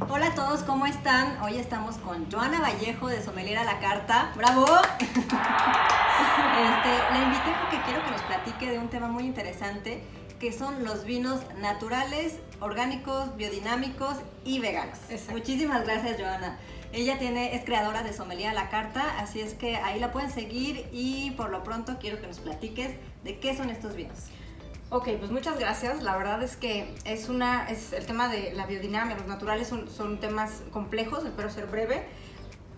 Hola a todos, ¿cómo están? Hoy estamos con Joana Vallejo de Sommelier a la Carta. ¡Bravo! La invité porque quiero que nos platique de un tema muy interesante que son los vinos naturales, orgánicos, biodinámicos y veganos. Exacto. Muchísimas gracias, Joana. Ella es creadora de Sommelier a la Carta, así es que ahí la pueden seguir y por lo pronto quiero que nos platiques de qué son estos vinos. Ok, pues muchas gracias. La verdad es que es el tema de la biodinámica, los naturales son temas complejos, espero ser breve.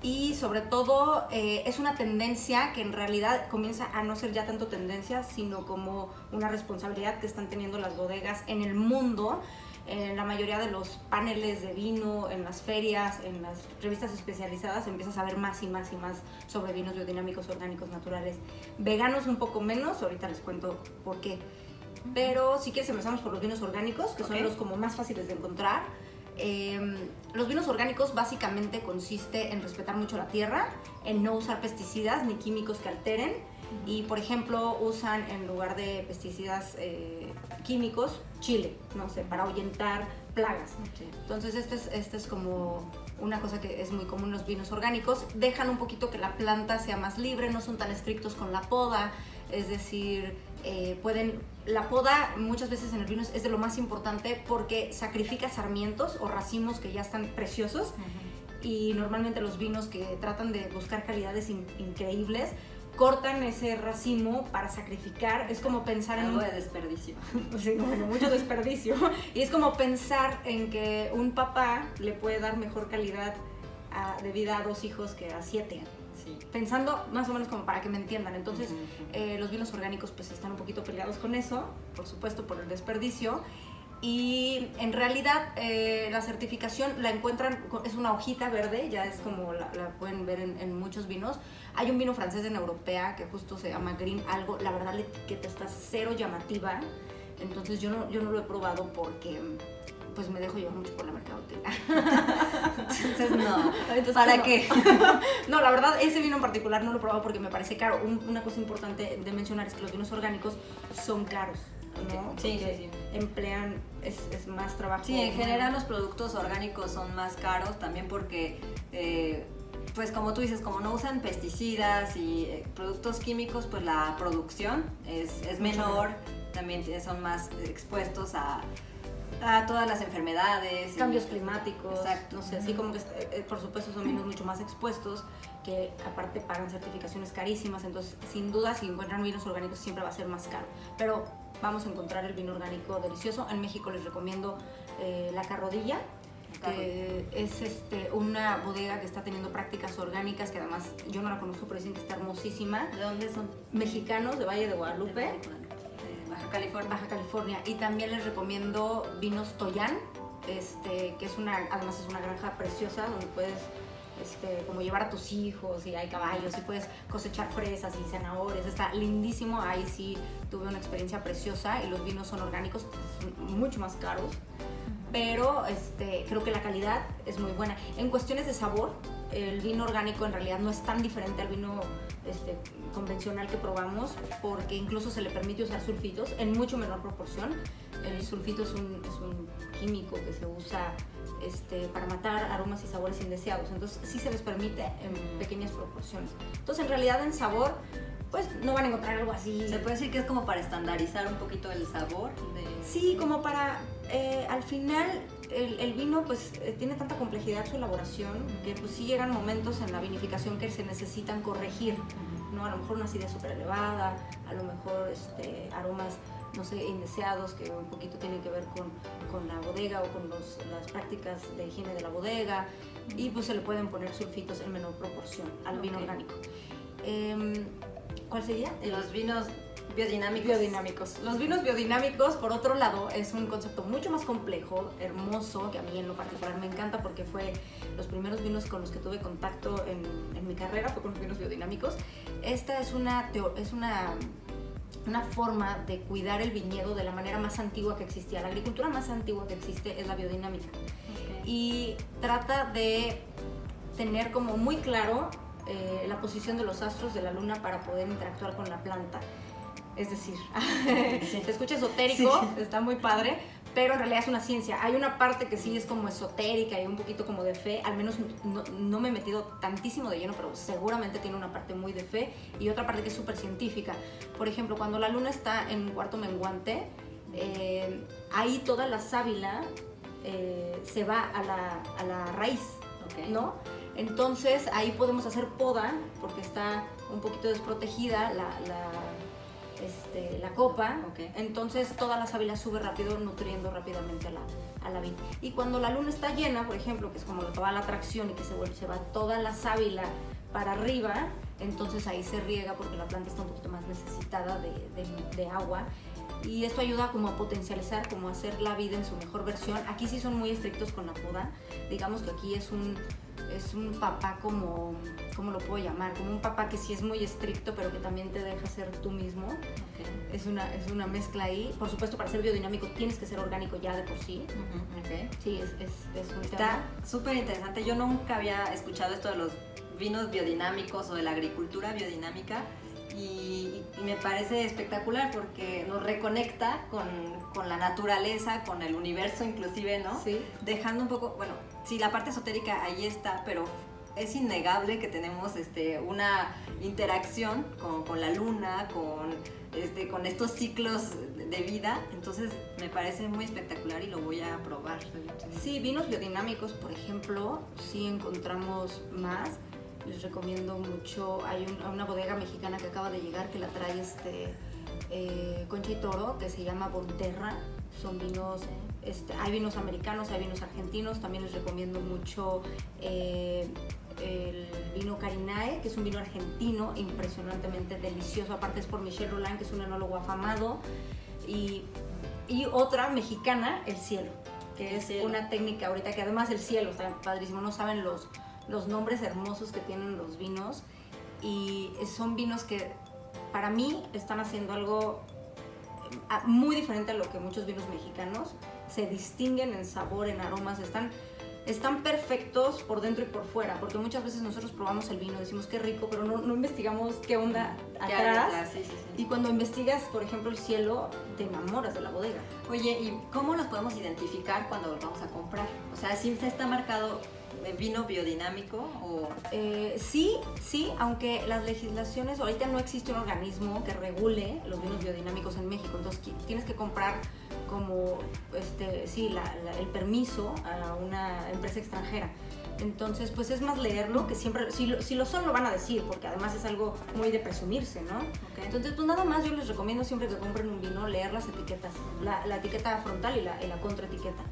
Y sobre todo es una tendencia que en realidad comienza a no ser ya tanto tendencia, sino como una responsabilidad que están teniendo las bodegas en el mundo. En la mayoría de los paneles de vino, en las ferias, en las revistas especializadas, empiezas a ver más y más y más sobre vinos biodinámicos, orgánicos, naturales. Veganos un poco menos, ahorita les cuento por qué. Pero si quieres empezamos por los vinos orgánicos, que son los como más fáciles de encontrar. Los vinos orgánicos básicamente consiste en respetar mucho la tierra, en no usar pesticidas ni químicos que alteren y por ejemplo usan en lugar de pesticidas químicos chile, no sé, para ahuyentar plagas. Entonces este es como una cosa que es muy común en los vinos orgánicos. Dejan un poquito que la planta sea más libre, no son tan estrictos con la poda, es decir, la poda muchas veces en el vino es de lo más importante porque sacrifica sarmientos o racimos que ya están preciosos y normalmente los vinos que tratan de buscar calidades increíbles cortan ese racimo para sacrificar. Es como pensar algo de desperdicio. Sí, bueno, mucho desperdicio. Y es como pensar en que un papá le puede dar mejor calidad de vida a 2 hijos que a 7. Sí. Pensando más o menos como para que me entiendan. Entonces, los vinos orgánicos pues están un poquito peleados con eso, por supuesto por el desperdicio. Y en realidad la certificación la encuentran, es una hojita verde, ya es como la pueden ver en muchos vinos. Hay un vino francés en Europea que justo se llama Green algo, la verdad la etiqueta está cero llamativa, entonces yo no lo he probado porque pues me dejo llevar mucho por la mercadotecnia. Entonces no, ¿para qué? No, la verdad ese vino en particular no lo he probado porque me parece caro. Una cosa importante de mencionar es que los vinos orgánicos son caros, ¿no? Sí, sí. Emplean, es más trabajo. Sí, en general los productos orgánicos son más caros también porque, pues como tú dices, como no usan pesticidas y productos químicos, pues la producción es menor, también son más expuestos a todas las enfermedades. Cambios climáticos. Exacto. No sé, así como que por supuesto son vinos mucho más expuestos, que aparte pagan certificaciones carísimas, entonces sin duda si encuentran vinos orgánicos siempre va a ser más caro. Pero vamos a encontrar el vino orgánico delicioso. En México les recomiendo La Carrodilla, que es una bodega que está teniendo prácticas orgánicas, que además yo no la conozco, pero dicen que está hermosísima. ¿De dónde son? Mexicanos, de Valle de Guadalupe. Baja California. Y también les recomiendo vinos Toyán, que además es una granja preciosa donde puedes como llevar a tus hijos y hay caballos y puedes cosechar fresas y zanahorias, está lindísimo. Ahí sí tuve una experiencia preciosa y los vinos son orgánicos, son mucho más caros, pero creo que la calidad es muy buena. En cuestiones de sabor, el vino orgánico en realidad no es tan diferente al vino convencional que probamos, porque incluso se le permite usar sulfitos en mucho menor proporción. El sulfito es un químico que se usa para matar aromas y sabores indeseados, entonces sí se les permite en pequeñas proporciones. Entonces en realidad en sabor pues no van a encontrar algo así. Se puede decir que es como para estandarizar un poquito el sabor. Sí, como para al final el vino pues tiene tanta complejidad su elaboración que pues sí llegan momentos en la vinificación que se necesitan corregir, ¿no? A lo mejor una acidez súper elevada, a lo mejor aromas, no sé, indeseados que un poquito tienen que ver con la bodega o con las prácticas de higiene de la bodega, y pues se le pueden poner sulfitos en menor proporción al vino orgánico. ¿Cuál sería? Los vinos biodinámicos. Los vinos biodinámicos, por otro lado, es un concepto mucho más complejo, hermoso, que a mí en lo particular me encanta porque fue los primeros vinos con los que tuve contacto en mi carrera, fue con los vinos biodinámicos. Esta es una forma de cuidar el viñedo de la manera más antigua que existía. La agricultura más antigua que existe es la biodinámica. Y trata de tener como muy claro la posición de los astros de la luna para poder interactuar con la planta. Es decir, se escucha esotérico, está muy padre, pero en realidad es una ciencia. Hay una parte que sí es como esotérica y un poquito como de fe, al menos no me he metido tantísimo de lleno, pero seguramente tiene una parte muy de fe y otra parte que es súper científica. Por ejemplo, cuando la luna está en cuarto menguante, ahí toda la sábila se va a la raíz, ¿no? Entonces ahí podemos hacer poda porque está un poquito desprotegida la copa, entonces toda la sábila sube rápido, nutriendo rápidamente a la vid. Y cuando la luna está llena, por ejemplo, que es como toda la atracción y que se va toda la sábila para arriba, entonces ahí se riega porque la planta está un poquito más necesitada de agua. Y esto ayuda como a potencializar, como a hacer la vida en su mejor versión. Aquí sí son muy estrictos con la poda. Digamos que aquí es un papá como, ¿cómo lo puedo llamar? Como un papá que sí es muy estricto, pero que también te deja ser tú mismo. Es una mezcla ahí. Por supuesto, para ser biodinámico tienes que ser orgánico ya de por sí. Sí, es un Está súper interesante. Yo nunca había escuchado esto de los vinos biodinámicos o de la agricultura biodinámica. Y me parece espectacular porque nos reconecta con la naturaleza, con el universo inclusive, ¿no? Sí. Dejando un poco, bueno, sí, la parte esotérica ahí está, pero es innegable que tenemos una interacción con la luna, con estos ciclos de vida. Entonces me parece muy espectacular y lo voy a probar. Sí, vinos biodinámicos, por ejemplo, sí encontramos más. Les recomiendo mucho, hay una bodega mexicana que acaba de llegar que la trae Concha y Toro, que se llama Bonterra. Son vinos, hay vinos americanos, hay vinos argentinos. También les recomiendo mucho el vino Carinae, que es un vino argentino impresionantemente delicioso. Aparte es por Michel Roland, que es un enólogo afamado. Y otra mexicana, El Cielo, que es una técnica ahorita que además el cielo está padrísimo. No saben los nombres hermosos que tienen los vinos, y son vinos que para mí están haciendo algo muy diferente a lo que muchos vinos mexicanos. Se distinguen en sabor, en aromas, están perfectos por dentro y por fuera, porque muchas veces nosotros probamos el vino, decimos qué rico, pero no investigamos qué onda atrás. Sí. Y cuando investigas, por ejemplo, El Cielo, te enamoras de la bodega. Oye, ¿y cómo los podemos identificar cuando los vamos a comprar? O sea, ¿sí se está marcado vino biodinámico o...? Sí, aunque las legislaciones, ahorita no existe un organismo que regule los vinos biodinámicos en México, entonces tienes que comprar como el permiso a una empresa extranjera. Entonces, pues es más leerlo, que siempre, si lo son, lo van a decir, porque además es algo muy de presumirse, ¿no? Entonces, pues nada más yo les recomiendo siempre que compren un vino, leer las etiquetas, la etiqueta frontal y la contraetiqueta.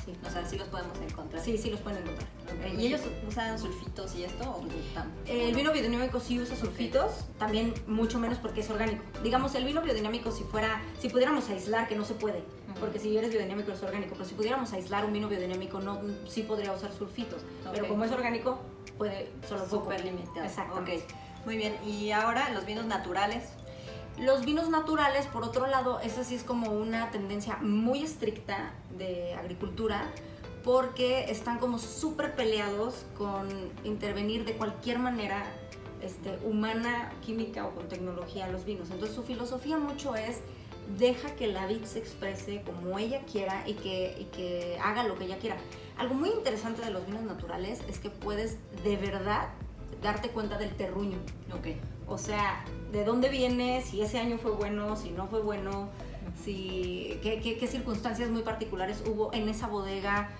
Sí. O sea, sí los podemos encontrar. Sí, los pueden encontrar. ¿Y ellos usan sulfitos y esto? ¿O el vino biodinámico sí usa sulfitos, también mucho menos porque es orgánico. Digamos, el vino biodinámico si pudiéramos aislar, que no se puede, porque si eres biodinámico es orgánico, pero si pudiéramos aislar un vino biodinámico sí podría usar sulfitos. Pero como es orgánico, puede solo poco. Súper limitado. Exactamente. Muy bien. Y ahora, los vinos naturales. Los vinos naturales, por otro lado, esa sí es como una tendencia muy estricta de agricultura, porque están como súper peleados con intervenir de cualquier manera humana, química o con tecnología en los vinos. Entonces su filosofía mucho es: deja que la vid se exprese como ella quiera y que haga lo que ella quiera. Algo muy interesante de los vinos naturales es que puedes de verdad darte cuenta del terruño. O sea, de dónde viene, si ese año fue bueno, si no fue bueno, qué circunstancias muy particulares hubo en esa bodega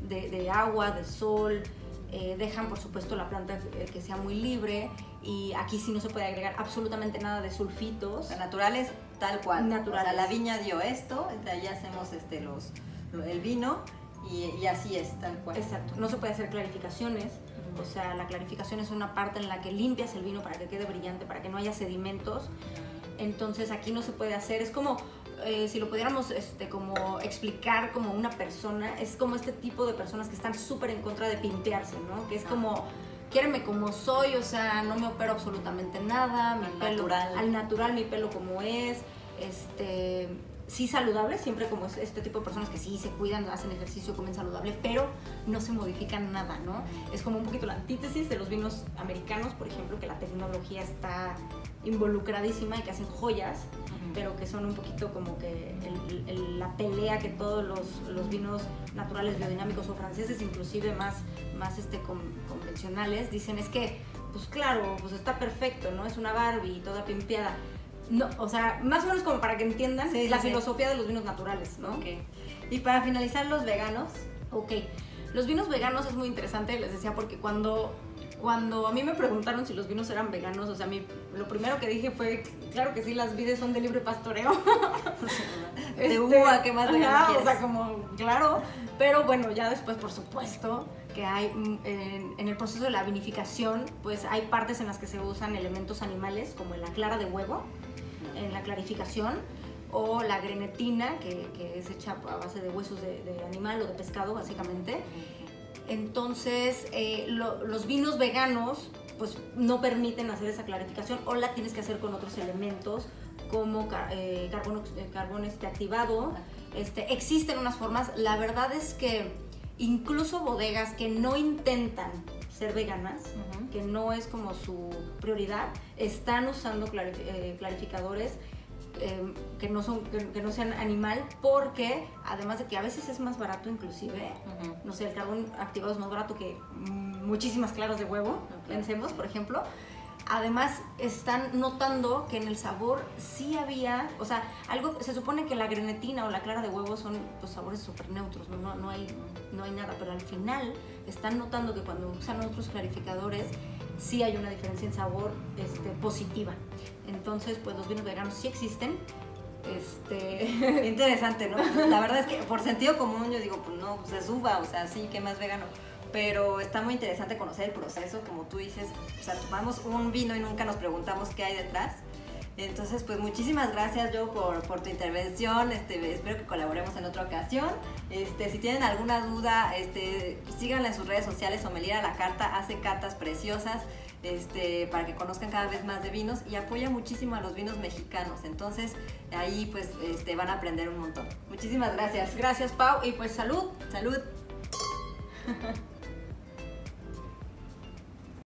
de agua, de sol. Dejan, por supuesto, la planta que sea muy libre, y aquí sí no se puede agregar absolutamente nada de sulfitos. O sea, naturales tal cual. Naturales. O sea, la viña dio esto, de ahí hacemos el vino y así es, tal cual. Exacto. No se puede hacer clarificaciones. O sea, la clarificación es una parte en la que limpias el vino para que quede brillante, para que no haya sedimentos. Entonces aquí no se puede hacer. Es como, si lo pudiéramos como explicar como una persona, es como este tipo de personas que están súper en contra de pimpearse, ¿no? Que es como, quiéreme como soy, o sea, no me opero absolutamente nada, al natural, mi pelo como es, sí saludable, siempre como este tipo de personas que sí se cuidan, hacen ejercicio, comen saludable, pero no se modifican nada, ¿no? Es como un poquito la antítesis de los vinos americanos, por ejemplo, que la tecnología está involucradísima y que hacen joyas. pero que son un poquito como que la pelea que todos los vinos naturales biodinámicos o franceses, inclusive más convencionales, dicen es que, pues claro, pues está perfecto, ¿no? Es una Barbie toda pimpeada. No, o sea, más o menos como para que entiendan la filosofía de los vinos naturales, ¿no? Ok. Y para finalizar, los veganos. Ok. Los vinos veganos es muy interesante, les decía, porque cuando a mí me preguntaron si los vinos eran veganos, o sea, lo primero que dije fue, claro que sí, las vides son de libre pastoreo. De uva, ¿qué más vegano quieres? O sea, como, claro, pero bueno, ya después, por supuesto, que hay en el proceso de la vinificación, pues hay partes en las que se usan elementos animales, como en la clara de huevo, en la clarificación, o la grenetina, que es hecha a base de huesos de animal o de pescado, básicamente. Entonces, los vinos veganos pues no permiten hacer esa clarificación, o la tienes que hacer con otros elementos como carbón activado. Existen unas formas. La verdad es que incluso bodegas que no intentan ser veganas, que no es como su prioridad, están usando clarificadores que no sean animal, porque además de que a veces es más barato, inclusive, no sé, el carbón activado es más barato que muchísimas claras de huevo, pensemos, por ejemplo. Además, están notando que en el sabor sí había, o sea, se supone que la grenetina o la clara de huevo son pues, sabores súper neutros, no hay nada, pero al final están notando que cuando usan otros clarificadores sí hay una diferencia en sabor positiva. Entonces, pues los vinos veganos sí existen. Interesante, ¿no? La verdad es que por sentido común yo digo, pues no, pues es uva, o sea, sí, ¿qué más vegano? Pero está muy interesante conocer el proceso, como tú dices, o sea, tomamos un vino y nunca nos preguntamos qué hay detrás. Entonces, pues muchísimas gracias, Jo, por tu intervención. Espero que colaboremos en otra ocasión. Si tienen alguna duda, síganla en sus redes sociales. Sommelier a la Carta hace catas preciosas para que conozcan cada vez más de vinos, y apoya muchísimo a los vinos mexicanos. Entonces, ahí pues van a aprender un montón. Muchísimas gracias. Gracias, Pau, y pues salud. Salud.